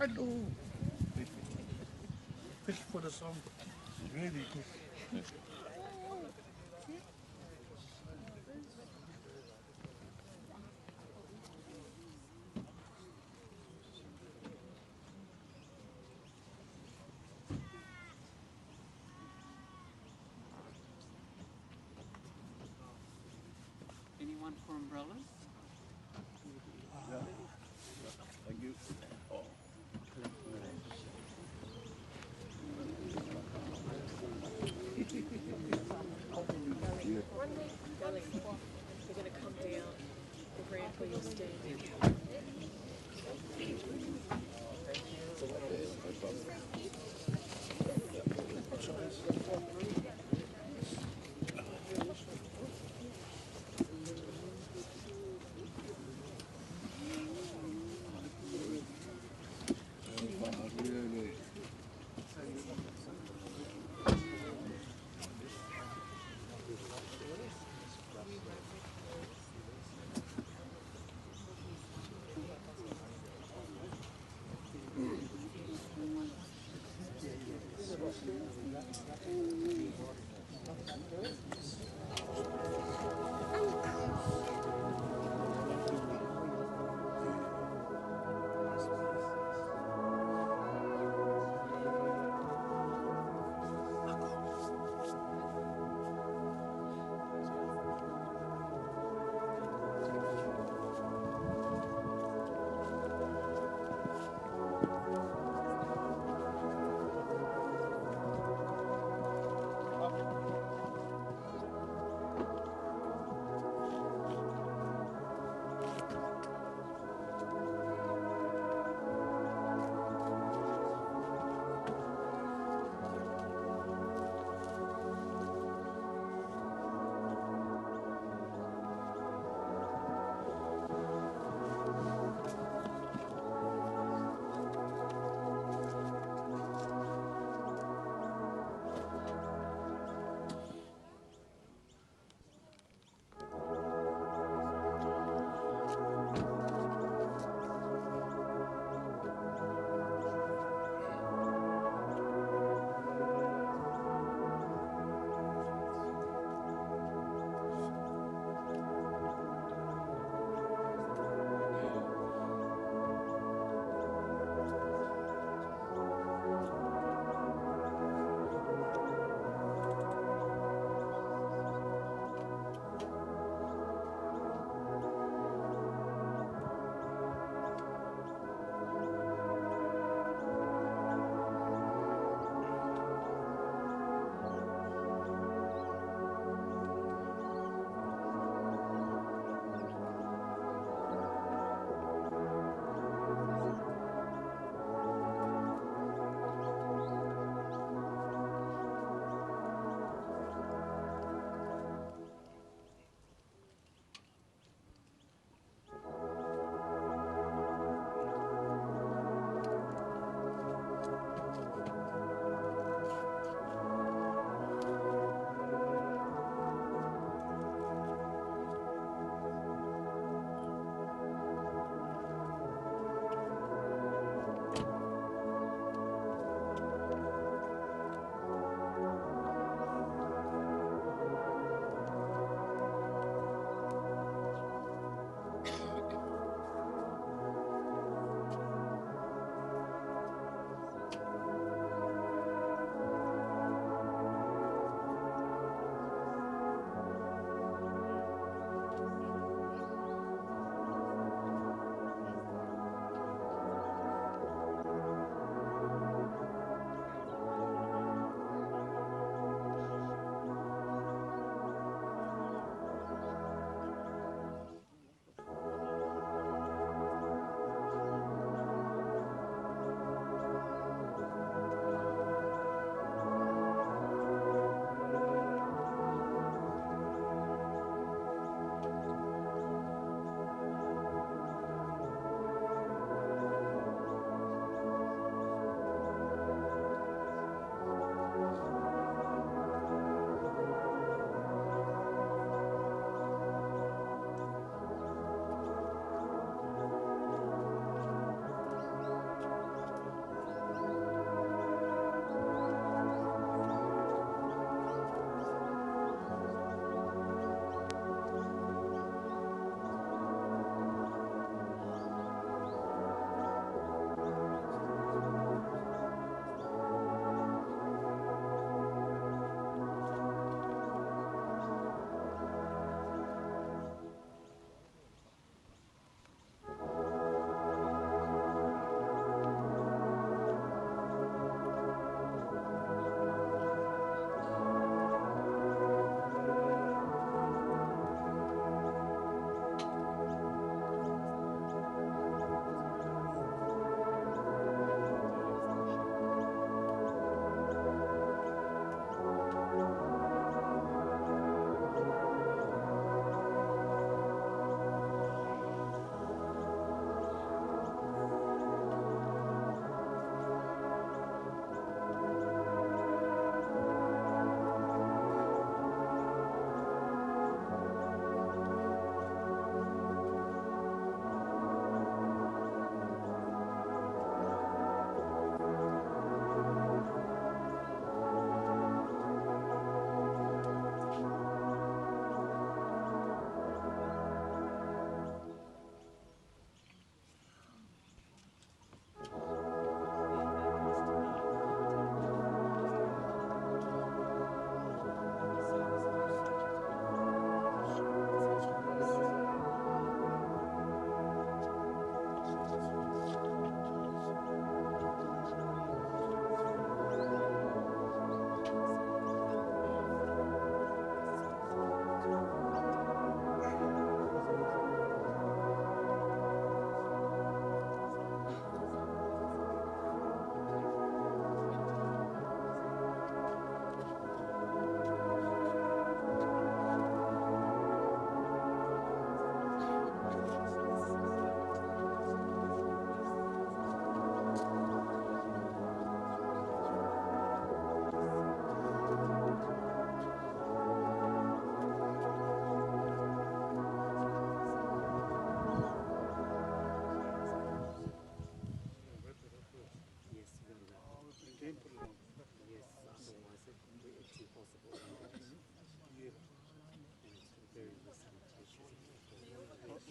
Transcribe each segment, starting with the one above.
Aduh. Fish for the song. Really good. Anyone for umbrellas? Thank you. Oh. One week, darling, we're going to come down. The grandpa, you'll stay.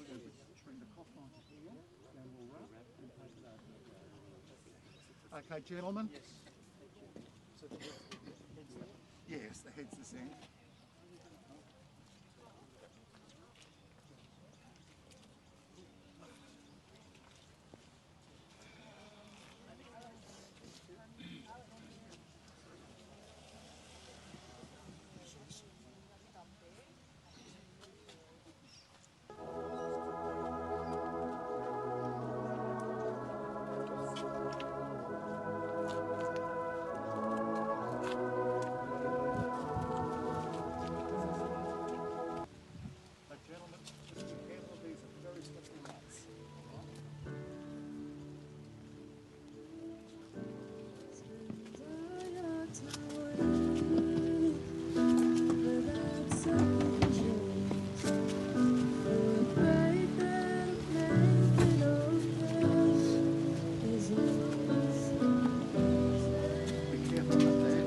Bring the cloth onto here, then we'll wrap and take it over. Okay, gentlemen. Yes, the head's this end. Gentlemen, be careful, these are very slippery nuts. Be careful up there.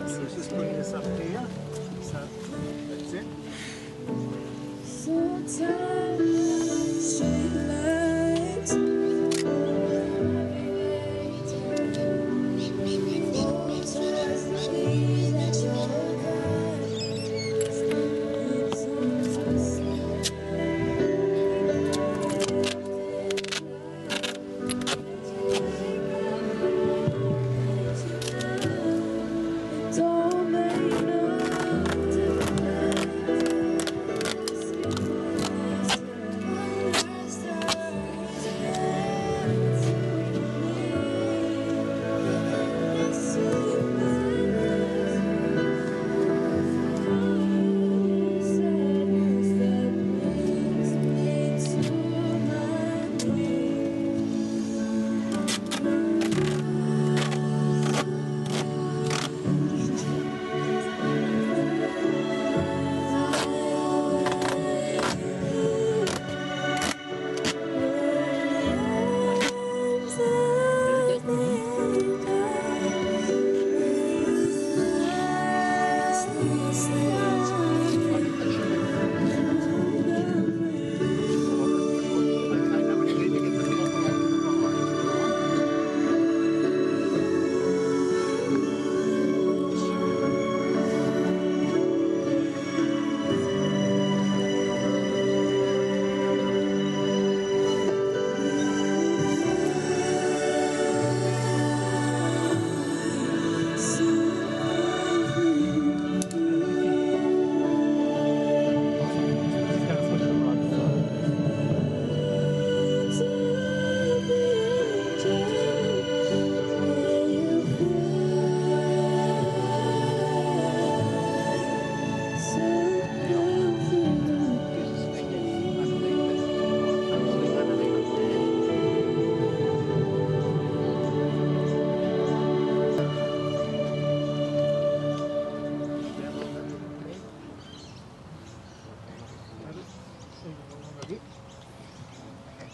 So just bring this up here. So that's it.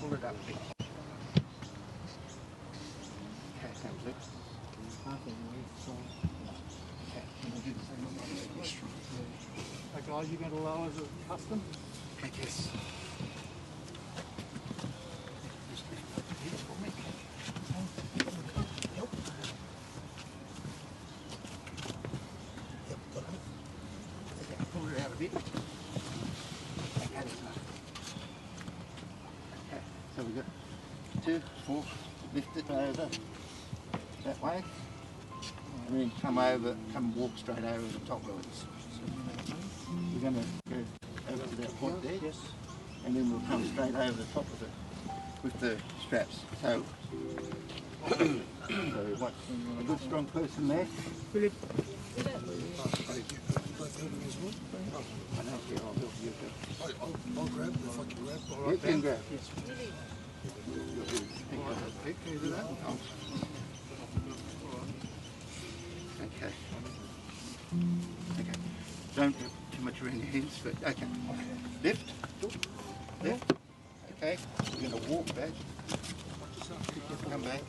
pull it up a bit. Okay, that was it. Okay, and we'll do the same on the other side. Okay, are you going to lower as a custom? I guess. Pull it out a bit. Okay, so we got 2, 4, lift it over that way, and then come walk straight over the top of it. We're going to go over to that point there, and then we'll come straight over the top of it with the straps. So what, a good strong person there. Philip. I know, yeah, I'll help you. I'll grab if I can grab. All You right, can grab. Can you do that? Okay. Okay. Don't put too much around your hands, but okay. Lift. Lift. Okay. We're going to walk back. Come back.